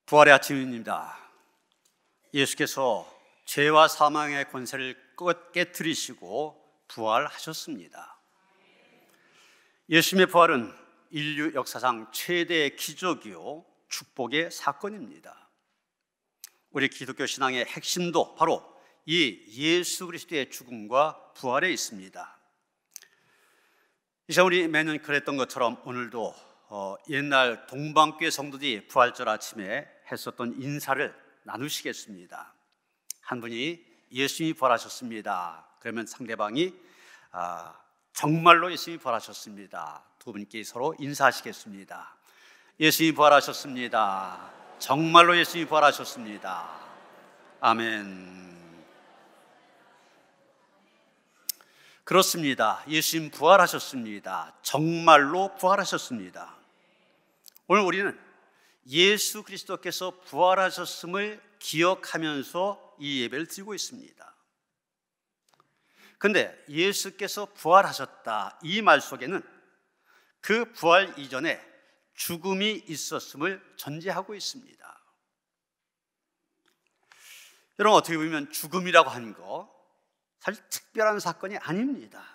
부활의 아침입니다. 예수께서 죄와 사망의 권세를 깨뜨리시고 부활하셨습니다. 예수님의 부활은 인류 역사상 최대의 기적이요 축복의 사건입니다. 우리 기독교 신앙의 핵심도 바로 이 예수 그리스도의 죽음과 부활에 있습니다. 이제 우리 매년 그랬던 것처럼 오늘도 옛날 동방교회 성도들이 부활절 아침에 했었던 인사를 나누시겠습니다. 한 분이 예수님이 부활하셨습니다. 그러면 상대방이 정말로 예수님이 부활하셨습니다. 두 분께 서로 인사하시겠습니다. 예수님이 부활하셨습니다. 정말로 예수님이 부활하셨습니다. 아멘. 그렇습니다. 예수님 부활하셨습니다. 정말로 부활하셨습니다. 오늘 우리는 예수 그리스도께서 부활하셨음을 기억하면서 이 예배를 드리고 있습니다. 그런데 예수께서 부활하셨다 이 말 속에는 그 부활 이전에 죽음이 있었음을 전제하고 있습니다. 여러분, 어떻게 보면 죽음이라고 하는 거 사실 특별한 사건이 아닙니다.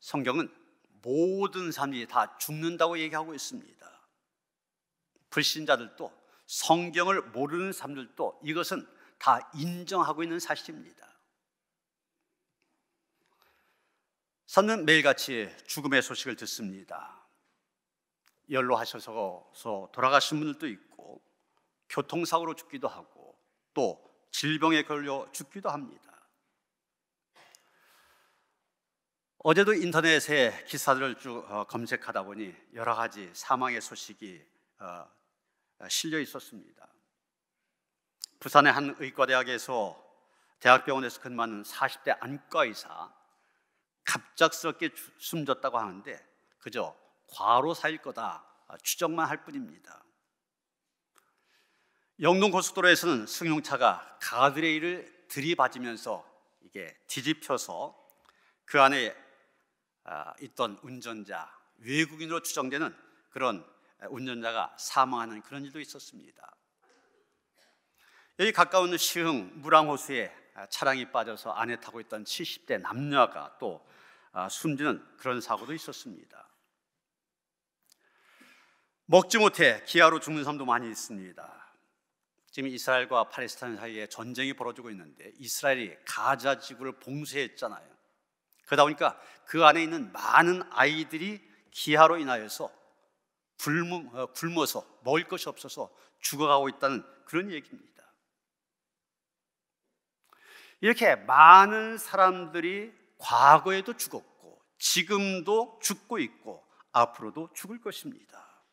성경은 모든 사람들이 다 죽는다고 얘기하고 있습니다. 불신자들도 성경을 모르는 사람들도 이것은 다 인정하고 있는 사실입니다. 사람들은 매일같이 죽음의 소식을 듣습니다. 연로하셔서 돌아가신 분들도 있고, 교통사고로 죽기도 하고, 또 질병에 걸려 죽기도 합니다. 어제도 인터넷에 기사들을 쭉 검색하다 보니 여러 가지 사망의 소식이 실려 있었습니다. 부산의 한 의과대학에서 대학병원에서 근무하는 40대 안과의사, 갑작스럽게 숨졌다고 하는데 그저 과로사일 거다 추정만 할 뿐입니다. 영동고속도로에서는 승용차가 가드레일을 들이받으면서 이게 뒤집혀서 그 안에 있던 운전자, 외국인으로 추정되는 그런 운전자가 사망하는 그런 일도 있었습니다. 여기 가까운 시흥 무랑호수에 차량이 빠져서 안에 타고 있던 70대 남녀가 또 숨지는 그런 사고도 있었습니다. 먹지 못해 기아로 죽는 사람도 많이 있습니다. 지금 이스라엘과 팔레스타인 사이에 전쟁이 벌어지고 있는데 이스라엘이 가자 지구를 봉쇄했잖아요. 그러다 보니까 그 안에 있는 많은 아이들이 기아로 인하여서 굶어서 먹을 것이 없어서 죽어가고 있다는 그런 얘기입니다. 이렇게 많은 사람들이 과거에도 죽었고 지금도 죽고 있고 앞으로도 죽을 것입니다.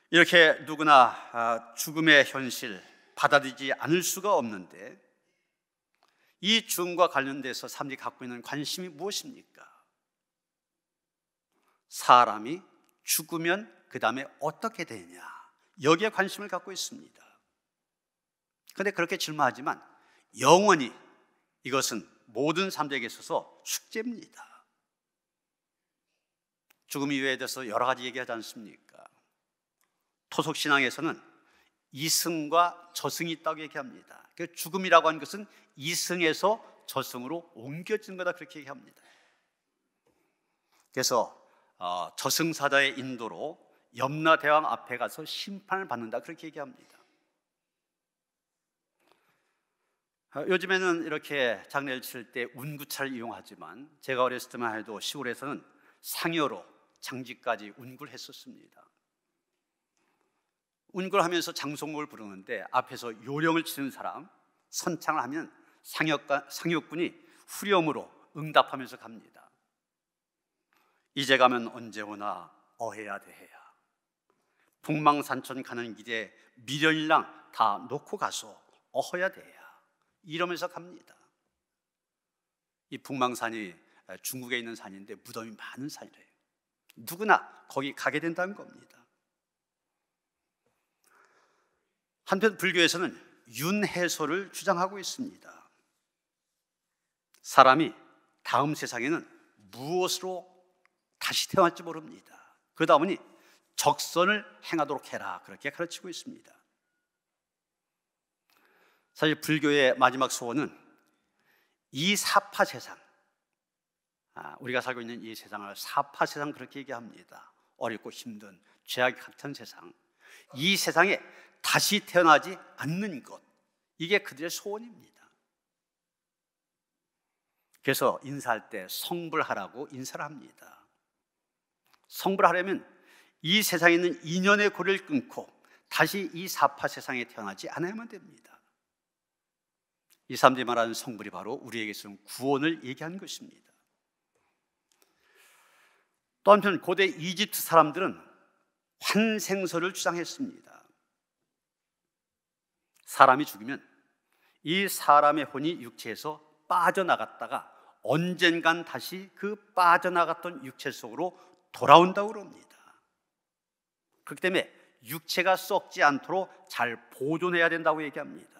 이렇게 누구나 죽음의 현실 받아들이지 않을 수가 없는데 이 죽음과 관련돼서 사람들이 갖고 있는 관심이 무엇입니까? 사람이 죽으면 그 다음에 어떻게 되냐, 여기에 관심을 갖고 있습니다. 그런데 그렇게 질문하지만 영원히 이것은 모든 사람들에게 있어서 숙제입니다. 죽음 이외에 대해서 여러 가지 얘기하지 않습니까? 토속신앙에서는 이승과 저승이 있다고 얘기합니다. 죽음이라고 하는 것은 이승에서 저승으로 옮겨지는 거다, 그렇게 얘기합니다. 그래서 저승사자의 인도로 염라대왕 앞에 가서 심판을 받는다, 그렇게 얘기합니다. 요즘에는 이렇게 장례를 치를 때 운구차를 이용하지만 제가 어렸을 때만 해도 시골에서는 상여로 장지까지 운구를 했었습니다. 운구를 하면서 장송곡을 부르는데 앞에서 요령을 치는 사람 선창을 하면 상역군이 후렴으로 응답하면서 갑니다. 이제 가면 언제 오나 어해야 대해야, 북망산천 가는 길에 미련이랑 다 놓고 가서 어허야 대해야, 이러면서 갑니다. 이 북망산이 중국에 있는 산인데 무덤이 많은 산이래요. 누구나 거기 가게 된다는 겁니다. 한편 불교에서는 윤회소를 주장하고 있습니다. 사람이 다음 세상에는 무엇으로 다시 태어날지 모릅니다. 그러다 보니 적선을 행하도록 해라, 그렇게 가르치고 있습니다. 사실 불교의 마지막 소원은 이 사파 세상, 우리가 살고 있는 이 세상을 사파 세상 그렇게 얘기합니다. 어렵고 힘든 죄악이 같은 세상, 이 세상에 다시 태어나지 않는 것, 이게 그들의 소원입니다. 그래서 인사할 때 성불하라고 인사를 합니다. 성불하려면 이 세상에 있는 인연의 고리를 끊고 다시 이 사파 세상에 태어나지 않아야만 됩니다. 이 사람들이 말하는 성불이 바로 우리에게서는 구원을 얘기하는 것입니다. 또 한편 고대 이집트 사람들은 환생설을 주장했습니다. 사람이 죽으면 이 사람의 혼이 육체에서 빠져나갔다가 언젠간 다시 그 빠져나갔던 육체 속으로 돌아온다고 합니다. 그렇기 때문에 육체가 썩지 않도록 잘 보존해야 된다고 얘기합니다.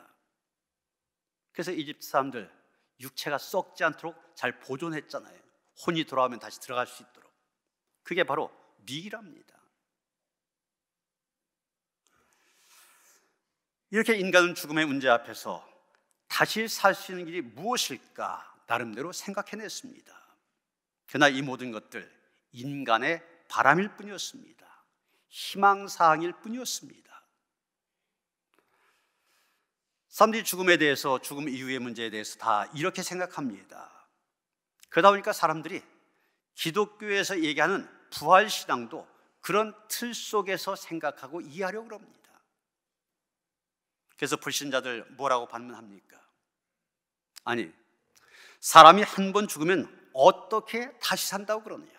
그래서 이집트 사람들 육체가 썩지 않도록 잘 보존했잖아요. 혼이 돌아오면 다시 들어갈 수 있도록. 그게 바로 미이랍니다. 이렇게 인간은 죽음의 문제 앞에서 다시 살 수 있는 길이 무엇일까 나름대로 생각해냈습니다. 그러나 이 모든 것들 인간의 바람일 뿐이었습니다. 희망사항일 뿐이었습니다. 사람들이 죽음에 대해서, 죽음 이후의 문제에 대해서 다 이렇게 생각합니다. 그러다 보니까 사람들이 기독교에서 얘기하는 부활신앙도 그런 틀 속에서 생각하고 이해하려고 합니다. 그래서 불신자들 뭐라고 반문합니까? 아니, 사람이 한 번 죽으면 어떻게 다시 산다고 그러느냐,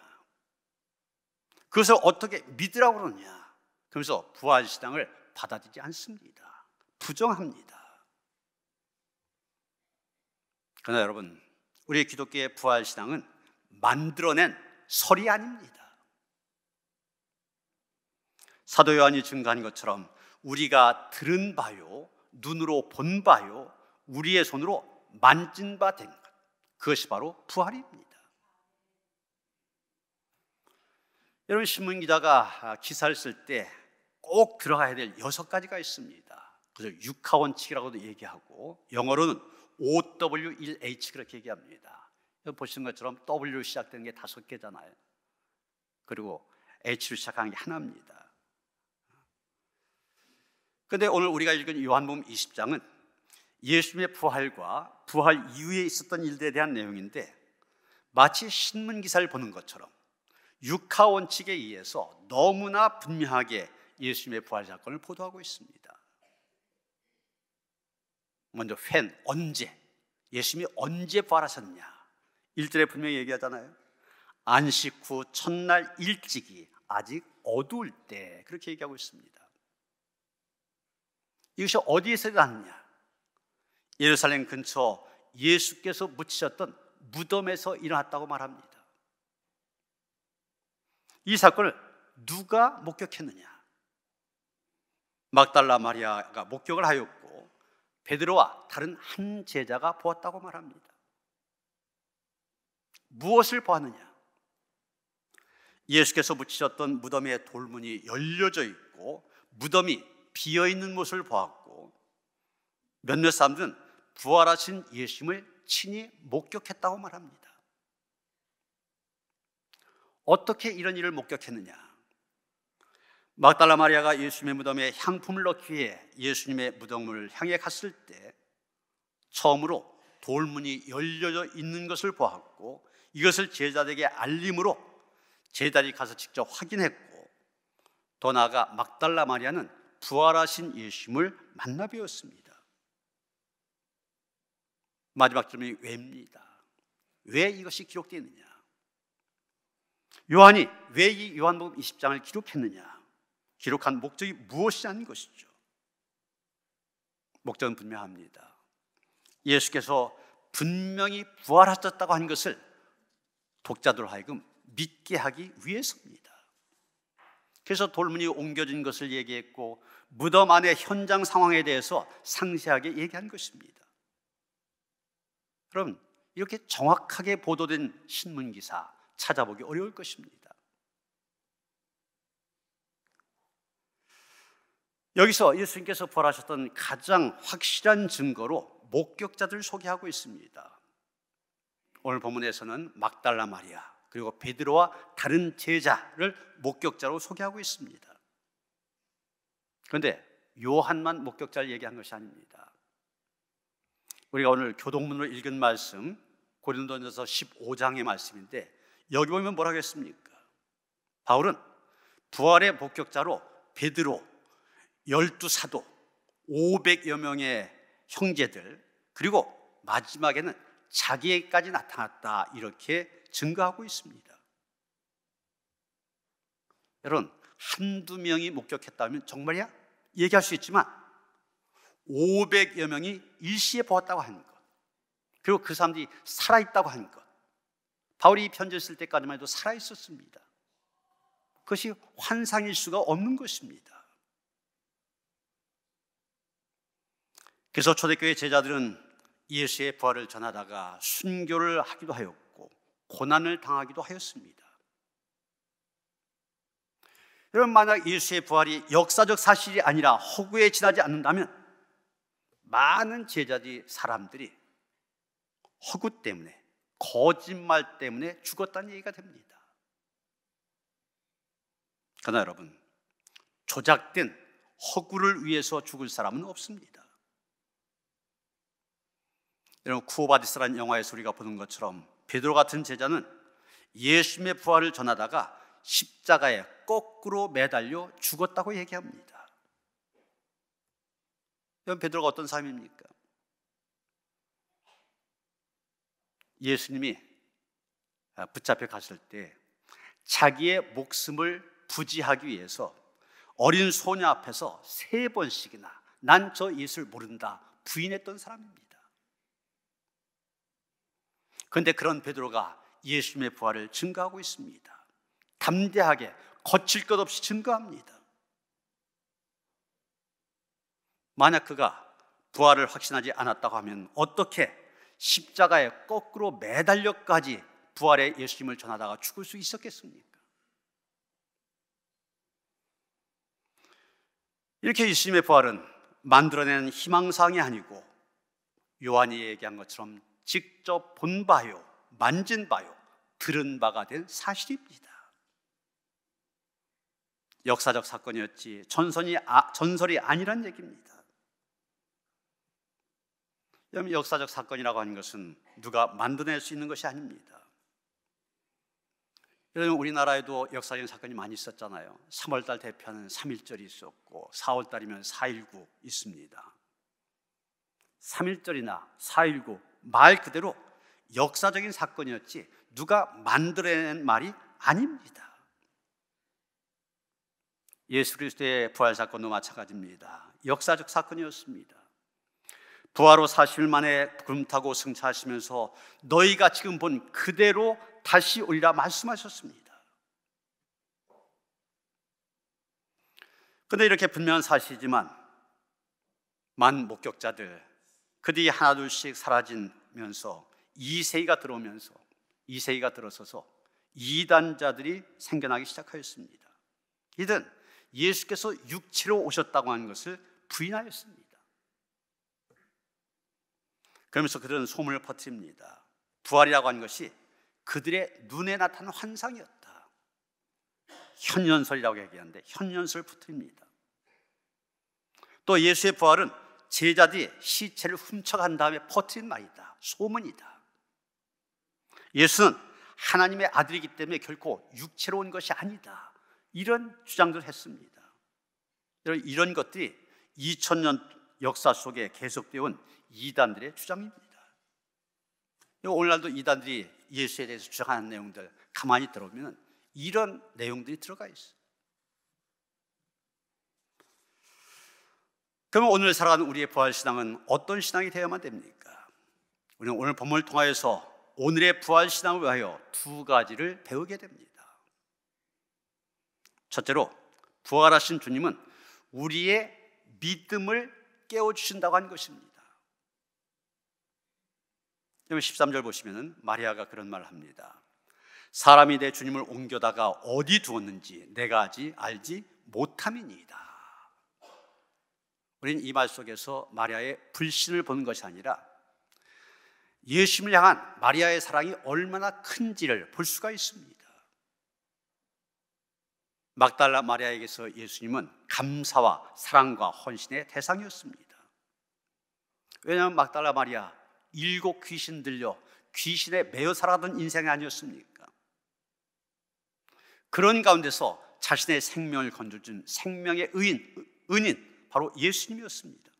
그것을 어떻게 믿으라고 그러느냐, 그러면서 부활신앙을 받아들이지 않습니다. 부정합니다. 그러나 여러분, 우리 기독교의 부활신앙은 만들어낸 설이 아닙니다. 사도 요한이 증거한 것처럼 우리가 들은 바요, 눈으로 본 바요, 우리의 손으로 만진 바 된 것, 그것이 바로 부활입니다. 여러분, 신문기자가 기사를 쓸 때 꼭 들어가야 될 6가지가 있습니다. 그래서 육하원칙이라고도 얘기하고 영어로는 OW1H 그렇게 얘기합니다. 보시는 것처럼 W로 시작되는 게 5개잖아요. 그리고 H로 시작하는 게 하나입니다. 그런데 오늘 우리가 읽은 요한복음 20장은 예수님의 부활과 부활 이후에 있었던 일들에 대한 내용인데, 마치 신문기사를 보는 것처럼 육하원칙에 의해서 너무나 분명하게 예수님의 부활 사건을 보도하고 있습니다. 먼저 언제, 예수님이 언제 부활하셨냐, 1절에 분명히 얘기하잖아요. 안식 후 첫날 일찍이 아직 어두울 때, 그렇게 얘기하고 있습니다. 이것이 어디에서 일어났냐? 예루살렘 근처 예수께서 묻히셨던 무덤에서 일어났다고 말합니다. 이 사건을 누가 목격했느냐? 막달라 마리아가 목격을 하였고 베드로와 다른 한 제자가 보았다고 말합니다. 무엇을 보았느냐? 예수께서 묻히셨던 무덤의 돌문이 열려져 있고 무덤이 비어있는 모습을 보았고, 몇몇 사람들은 부활하신 예수님을 친히 목격했다고 말합니다. 어떻게 이런 일을 목격했느냐? 막달라 마리아가 예수님의 무덤에 향품을 넣기 위해 예수님의 무덤을 향해 갔을 때 처음으로 돌문이 열려져 있는 것을 보았고, 이것을 제자들에게 알림으로 제자들이 가서 직접 확인했고, 더 나아가 막달라 마리아는 부활하신 예수님을 만나 뵈었습니다. 마지막 질문이 왜입니다. 왜 이것이 기록되어 있느냐? 요한이 왜 이 요한복음 20장을 기록했느냐? 기록한 목적이 무엇이냐는 것이죠. 목적은 분명합니다. 예수께서 분명히 부활하셨다고 한 것을 독자들 하여금 믿게 하기 위해서입니다. 그래서 돌문이 옮겨진 것을 얘기했고 무덤 안의 현장 상황에 대해서 상세하게 얘기한 것입니다. 그럼 이렇게 정확하게 보도된 신문기사 찾아보기 어려울 것입니다. 여기서 예수님께서 부활하셨던 가장 확실한 증거로 목격자들을 소개하고 있습니다. 오늘 본문에서는 막달라 마리아 그리고 베드로와 다른 제자를 목격자로 소개하고 있습니다. 그런데 요한만 목격자를 얘기한 것이 아닙니다. 우리가 오늘 교동문으로 읽은 말씀 고린도전서 15장의 말씀인데 여기 보면 뭐라고 했습니까? 바울은 부활의 목격자로 베드로, 12사도, 500여 명의 형제들 그리고 마지막에는 자기에게까지 나타났다 이렇게 증거하고 있습니다. 여러분, 한두 명이 목격했다면 정말이야? 얘기할 수 있지만 500여 명이 일시에 보았다고 하는 것, 그리고 그 사람들이 살아있다고 하는 것, 바울이 이 편지를 쓸 때까지만 해도 살아있었습니다. 그것이 환상일 수가 없는 것입니다. 그래서 초대교회 제자들은 예수의 부활을 전하다가 순교를 하기도 하였고 고난을 당하기도 하였습니다. 여러분, 만약 예수의 부활이 역사적 사실이 아니라 허구에 지나지 않는다면 많은 제자들이 사람들이 허구 때문에 거짓말 때문에 죽었다는 얘기가 됩니다. 그러나 여러분, 조작된 허구를 위해서 죽을 사람은 없습니다. 여러분, 쿠오바디스라는 영화에서 우리가 보는 것처럼 베드로 같은 제자는 예수님의 부활을 전하다가 십자가에 거꾸로 매달려 죽었다고 얘기합니다. 여러분, 베드로가 어떤 사람입니까? 예수님이 붙잡혀 갔을 때 자기의 목숨을 부지하기 위해서 어린 소녀 앞에서 3번씩이나 난 저 예수를 모른다 부인했던 사람입니다. 그런데 그런 베드로가 예수님의 부활을 증거하고 있습니다. 담대하게 거칠 것 없이 증거합니다. 만약 그가 부활을 확신하지 않았다고 하면 어떻게 십자가에 거꾸로 매달려까지 부활의 예수님을 전하다가 죽을 수 있었겠습니까? 이렇게 예수님의 부활은 만들어낸 희망사항이 아니고 요한이 얘기한 것처럼 직접 본 바요, 만진 바요, 들은 바가 된 사실입니다. 역사적 사건이었지 전설이 아니란 얘기입니다. 여러분, 역사적 사건이라고 하는 것은 누가 만들어낼 수 있는 것이 아닙니다. 여러분, 우리나라에도 역사적인 사건이 많이 있었잖아요. 3월달 대표하는 3.1절이 있었고 4월달이면 4.19 있습니다. 3.1절이나 4.19 말 그대로 역사적인 사건이었지 누가 만들어낸 말이 아닙니다. 예수 그리스도의 부활 사건도 마찬가지입니다. 역사적 사건이었습니다. 부활 후 40일 만에 구름 타고 승차하시면서 너희가 지금 본 그대로 다시 오리라 말씀하셨습니다. 그런데 이렇게 분명한 사실이지만 많은 목격자들, 그들이 하나둘씩 사라지면서 2세기가 들어서서 이단자들이 생겨나기 시작하였습니다. 이들은 예수께서 육체로 오셨다고 하는 것을 부인하였습니다. 그러면서 그들은 소문을 퍼뜨립니다. 부활이라고 하는 것이 그들의 눈에 나타난 환상이었다. 현연설이라고 얘기하는데 현연설을 퍼뜨립니다. 또 예수의 부활은 제자들이 시체를 훔쳐간 다음에 퍼뜨린 말이다, 소문이다. 예수는 하나님의 아들이기 때문에 결코 육체로 온 것이 아니다, 이런 주장들을 했습니다. 이런 것들이 2000년 역사 속에 계속되어 온 이단들의 주장입니다. 오늘날도 이단들이 예수에 대해서 주장하는 내용들 가만히 들어보면 이런 내용들이 들어가 있어요. 그러면 오늘 살아가는 우리의 부활신앙은 어떤 신앙이 되어야만 됩니까? 우리는 오늘 본문을 통하여서 오늘의 부활신앙을 위하여 2가지를 배우게 됩니다. 첫째로, 부활하신 주님은 우리의 믿음을 깨워주신다고 하는 것입니다. 13절 보시면 마리아가 그런 말을 합니다. 사람이 내 주님을 옮겨다가 어디 두었는지 내가 아직 알지 못함이니이다. 우리는 이 말 속에서 마리아의 불신을 보는 것이 아니라 예수님을 향한 마리아의 사랑이 얼마나 큰지를 볼 수가 있습니다. 막달라 마리아에게서 예수님은 감사와 사랑과 헌신의 대상이었습니다. 왜냐하면 막달라 마리아 7 귀신 들려 귀신에 매여 살아가던 인생이 아니었습니까? 그런 가운데서 자신의 생명을 건져준 생명의 은인 바로 예수님이었습니다.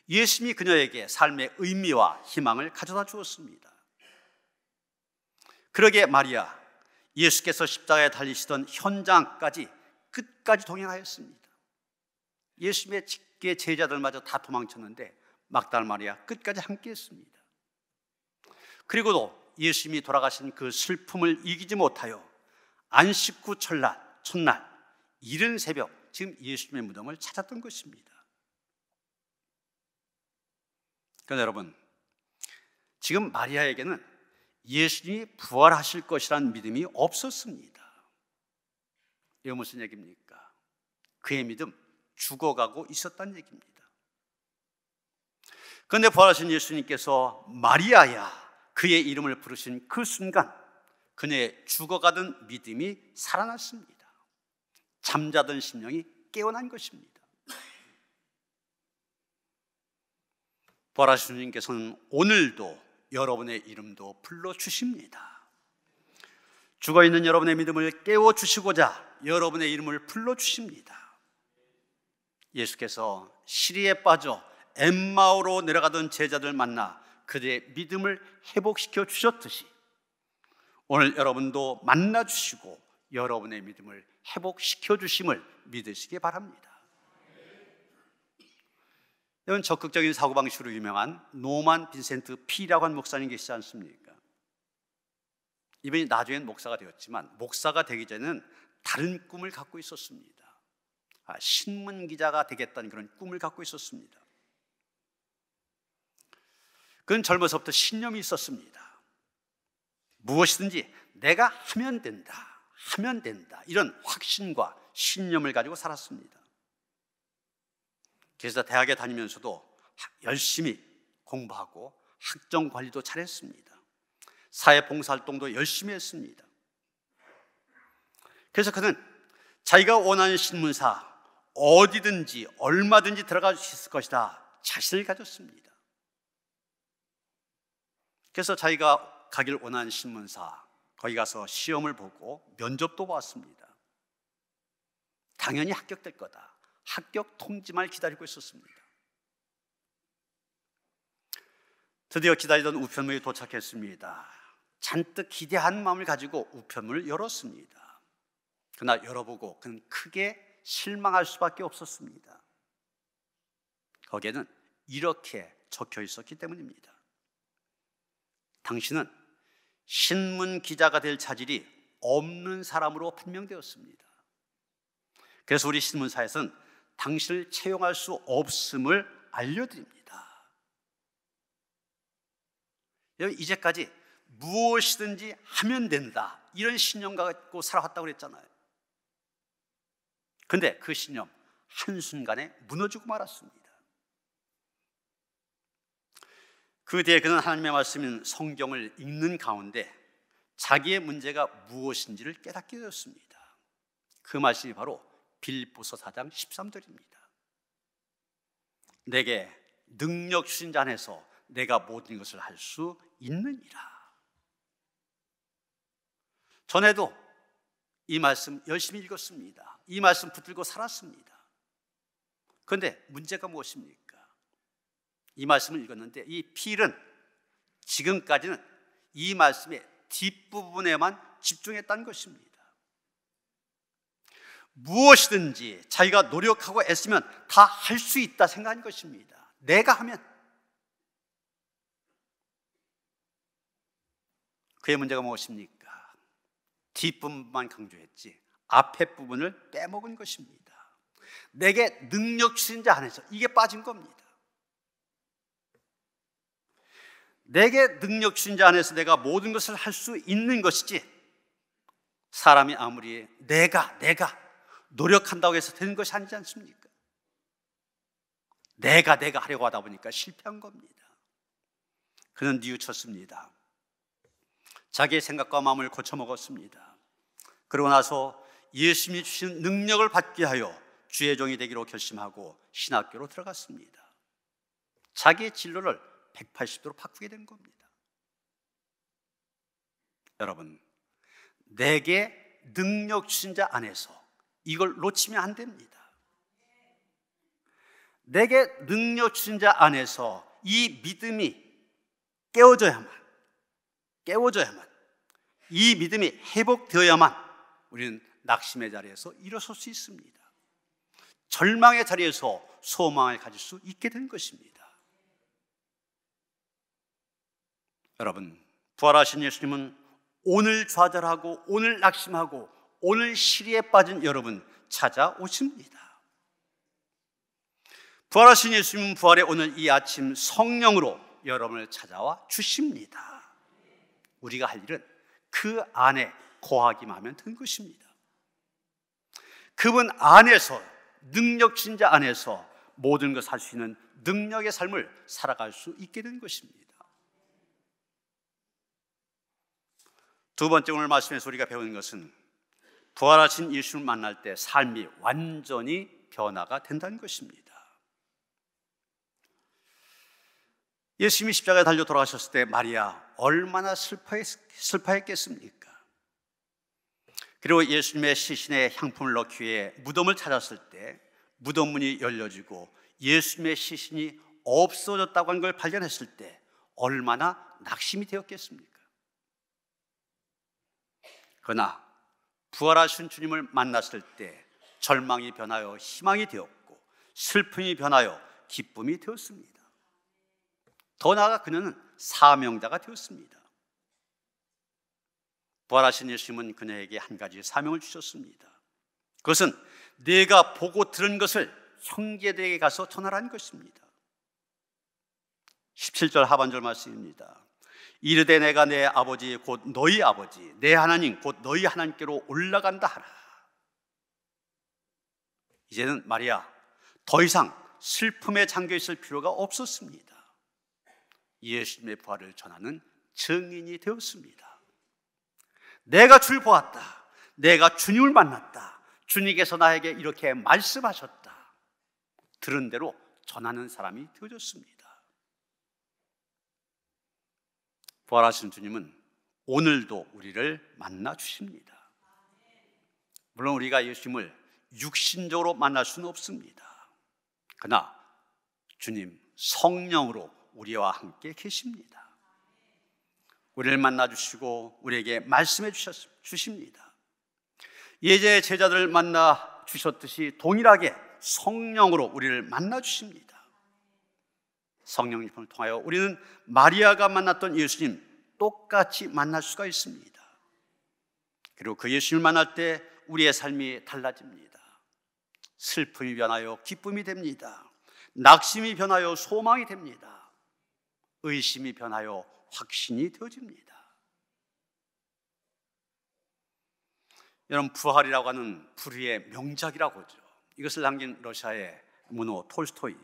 예수님이 그녀에게 삶의 의미와 희망을 가져다 주었습니다. 그러기에 마리아, 예수께서 십자가에 달리시던 현장까지 끝까지 동행하였습니다. 예수님의 직계 제자들마저 다 도망쳤는데 막달라 마리아 끝까지 함께했습니다. 그리고도 예수님이 돌아가신 그 슬픔을 이기지 못하여 안식 후 첫날 이른 새벽 지금 예수님의 무덤을 찾았던 것입니다. 그런데 여러분, 지금 마리아에게는 예수님이 부활하실 것이라는 믿음이 없었습니다. 이거 무슨 얘기입니까? 그의 믿음 죽어가고 있었다는 얘기입니다. 그런데 부활하신 예수님께서 마리아야 그의 이름을 부르신 그 순간 그녀의 죽어가던 믿음이 살아났습니다. 잠자던 심령이 깨어난 것입니다. 부활하신 주님께서는 오늘도 여러분의 이름도 불러주십니다. 죽어있는 여러분의 믿음을 깨워주시고자 여러분의 이름을 불러주십니다. 예수께서 시리에 빠져 엠마오로 내려가던 제자들 만나 그들의 믿음을 회복시켜 주셨듯이 오늘 여러분도 만나주시고 여러분의 믿음을 회복시켜 주심을 믿으시기 바랍니다. 이건 적극적인 사고방식으로 유명한 노만 빈센트 피라고 하는 목사님 계시지 않습니까? 이분이 나중엔 목사가 되었지만 목사가 되기 전에는 다른 꿈을 갖고 있었습니다. 신문기자가 되겠다는 그런 꿈을 갖고 있었습니다. 그는 젊어서부터 신념이 있었습니다. 무엇이든지 내가 하면 된다 이런 확신과 신념을 가지고 살았습니다. 그래서 대학에 다니면서도 열심히 공부하고 학점 관리도 잘했습니다. 사회봉사활동도 열심히 했습니다. 그래서 그는 자기가 원하는 신문사 어디든지 얼마든지 들어갈 수 있을 것이다 자신을 가졌습니다. 그래서 자기가 가길 원하는 신문사 거기 가서 시험을 보고 면접도 봤습니다. 당연히 합격될 거다. 합격 통지만 기다리고 있었습니다. 드디어 기다리던 우편물이 도착했습니다. 잔뜩 기대한 마음을 가지고 우편물을 열었습니다. 그러나 열어보고 그는 크게 실망할 수밖에 없었습니다. 거기에는 이렇게 적혀 있었기 때문입니다. 당신은 신문 기자가 될 자질이 없는 사람으로 판명되었습니다. 그래서 우리 신문사에서는 당신을 채용할 수 없음을 알려드립니다. 이제까지 무엇이든지 하면 된다 이런 신념 갖고 살아왔다고 그랬잖아요. 그런데 그 신념 한순간에 무너지고 말았습니다. 그 뒤에 그는 하나님의 말씀인 성경을 읽는 가운데 자기의 문제가 무엇인지를 깨닫게 되었습니다. 그 말씀이 바로 빌립보서 4장 13절입니다. 내게 능력 주신 자 안에서 내가 모든 것을 할 수 있느니라. 전에도 이 말씀 열심히 읽었습니다. 이 말씀 붙들고 살았습니다. 그런데 문제가 무엇입니까? 이 말씀을 읽었는데 이 필은 지금까지는 이 말씀의 뒷부분에만 집중했다는 것입니다. 무엇이든지 자기가 노력하고 애쓰면 다 할 수 있다 생각한 것입니다. 내가 하면. 그의 문제가 무엇입니까? 뒷부분만 강조했지 앞에 부분을 빼먹은 것입니다. 내게 능력 주신 자 안에서 이게 빠진 겁니다. 내게 능력 주신 자 안에서 내가 모든 것을 할 수 있는 것이지 사람이 아무리 내가 노력한다고 해서 되는 것이 아니지 않습니까? 내가 하려고 하다 보니까 실패한 겁니다. 그는 뉘우쳤습니다. 자기의 생각과 마음을 고쳐먹었습니다. 그러고 나서 예수님이 주신 능력을 받게 하여 주의 종이 되기로 결심하고 신학교로 들어갔습니다. 자기의 진로를 180도로 바꾸게 된 겁니다. 여러분, 내게 능력 주신 자 안에서 이걸 놓치면 안 됩니다. 내게 능력 주신 자 안에서 이 믿음이 깨워져야만, 이 믿음이 회복되어야만 우리는 낙심의 자리에서 일어설 수 있습니다. 절망의 자리에서 소망을 가질 수 있게 된 것입니다. 여러분, 부활하신 예수님은 오늘 좌절하고 오늘 낙심하고 오늘 시리에 빠진 여러분 찾아오십니다. 부활하신 예수님은 부활의 오늘 이 아침 성령으로 여러분을 찾아와 주십니다. 우리가 할 일은 그 안에 거하기만 하면 된 것입니다. 그분 안에서, 능력 주신 자 안에서 모든 것을 할 수 있는 능력의 삶을 살아갈 수 있게 된 것입니다. 두 번째, 오늘 말씀에서 우리가 배우는 것은 부활하신 예수를 만날 때 삶이 완전히 변화가 된다는 것입니다. 예수님이 십자가에 달려 돌아가셨을 때 마리아 얼마나 슬퍼했겠습니까? 그리고 예수님의 시신에 향품을 넣기 위해 무덤을 찾았을 때 무덤 문이 열려지고 예수님의 시신이 없어졌다고 하는 걸 발견했을 때 얼마나 낙심이 되었겠습니까? 그러나 부활하신 주님을 만났을 때 절망이 변하여 희망이 되었고 슬픔이 변하여 기쁨이 되었습니다. 더 나아가 그녀는 사명자가 되었습니다. 부활하신 예수님은 그녀에게 한 가지 사명을 주셨습니다. 그것은 내가 보고 들은 것을 형제들에게 가서 전하라는 것입니다. 17절 하반절 말씀입니다. 이르되 내가 내 아버지 곧 너희 아버지 내 하나님 곧 너희 하나님께로 올라간다 하라. 이제는 마리아 더 이상 슬픔에 잠겨 있을 필요가 없었습니다. 예수님의 부활을 전하는 증인이 되었습니다. 내가 주를 보았다. 내가 주님을 만났다. 주님께서 나에게 이렇게 말씀하셨다. 들은 대로 전하는 사람이 되어졌습니다. 부활하신 주님은 오늘도 우리를 만나 주십니다. 물론 우리가 예수님을 육신적으로 만날 수는 없습니다. 그러나 주님 성령으로 우리와 함께 계십니다. 우리를 만나 주시고 우리에게 말씀해 주십니다. 예전에 제자들을 만나 주셨듯이 동일하게 성령으로 우리를 만나 주십니다. 성령님을 통하여 우리는 마리아가 만났던 예수님 똑같이 만날 수가 있습니다. 그리고 그 예수님을 만날 때 우리의 삶이 달라집니다. 슬픔이 변하여 기쁨이 됩니다. 낙심이 변하여 소망이 됩니다. 의심이 변하여 확신이 되어집니다. 여러분, 부활이라고 하는 불후의 명작이라고 하죠. 이것을 남긴 러시아의 문호 톨스토이,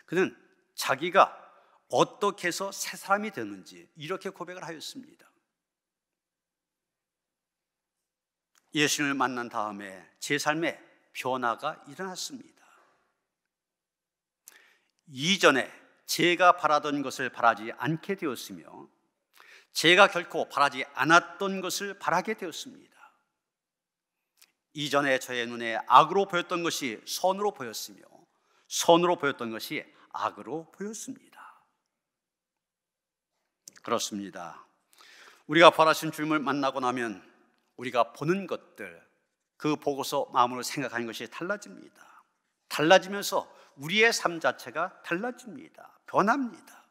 그는 자기가 어떻게 해서 새 사람이 되는지 이렇게 고백을 하였습니다. 예수님을 만난 다음에 제 삶에 변화가 일어났습니다. 이전에 제가 바라던 것을 바라지 않게 되었으며 제가 결코 바라지 않았던 것을 바라게 되었습니다. 이전에 저의 눈에 악으로 보였던 것이 선으로 보였으며 선으로 보였던 것이 악으로 보였습니다. 그렇습니다. 우리가 부활하신 주님을 만나고 나면 우리가 보는 것들, 그 보고서 마음으로 생각하는 것이 달라집니다. 달라지면서 우리의 삶 자체가 달라집니다. 변합니다.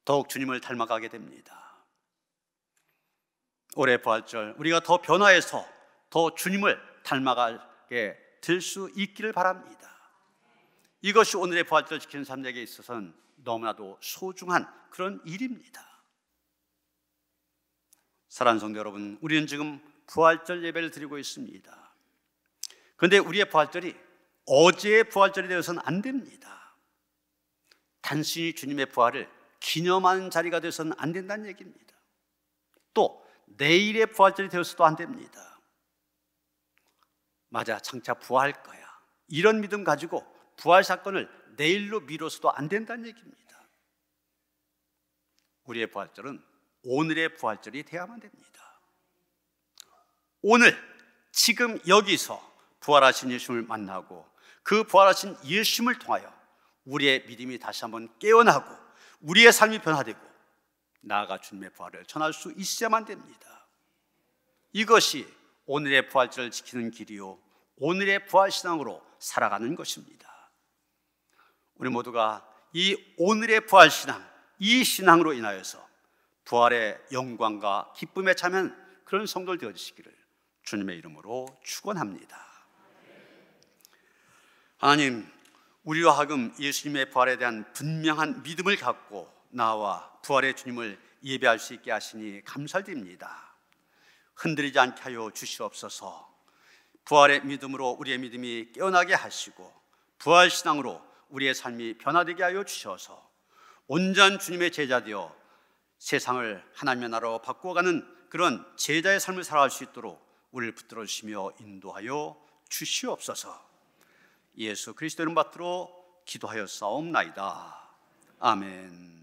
더욱 주님을 닮아가게 됩니다. 올해 부활절 우리가 더 변화해서 더 주님을 닮아가게 될 수 있기를 바랍니다. 이것이 오늘의 부활절 지키는 삶에게 있어서는 너무나도 소중한 그런 일입니다. 사랑하는 성도 여러분, 우리는 지금 부활절 예배를 드리고 있습니다. 그런데 우리의 부활절이 어제의 부활절이 되어서는 안 됩니다. 단순히 주님의 부활을 기념하는 자리가 되어서는 안 된다는 얘기입니다. 또 내일의 부활절이 되어서도 안 됩니다. 맞아, 장차 부활할 거야, 이런 믿음 가지고 부활 사건을 내일로 미뤄서도 안 된다는 얘기입니다. 우리의 부활절은 오늘의 부활절이 되어야만 됩니다. 오늘 지금 여기서 부활하신 예수님을 만나고 그 부활하신 예수님을 통하여 우리의 믿음이 다시 한번 깨어나고 우리의 삶이 변화되고 나아가 주님의 부활을 전할 수 있어야만 됩니다. 이것이 오늘의 부활절을 지키는 길이요, 오늘의 부활신앙으로 살아가는 것입니다. 우리 모두가 이 오늘의 부활신앙, 이 신앙으로 인하여서 부활의 영광과 기쁨에 참여한 그런 성도들 되어주시기를 주님의 이름으로 축원합니다. 하나님, 우리와 하여금 예수님의 부활에 대한 분명한 믿음을 갖고 나와 부활의 주님을 예배할 수 있게 하시니 감사드립니다. 흔들리지 않게 하여 주시옵소서. 부활의 믿음으로 우리의 믿음이 깨어나게 하시고 부활신앙으로 우리의 삶이 변화되게 하여 주셔서 온전 주님의 제자 되어 세상을 하나님의 나라로 바꾸어가는 그런 제자의 삶을 살아갈 수 있도록 우리를 붙들어 주시며 인도하여 주시옵소서. 예수 그리스도 이름 받들어 기도하여 싸움나이다. 아멘.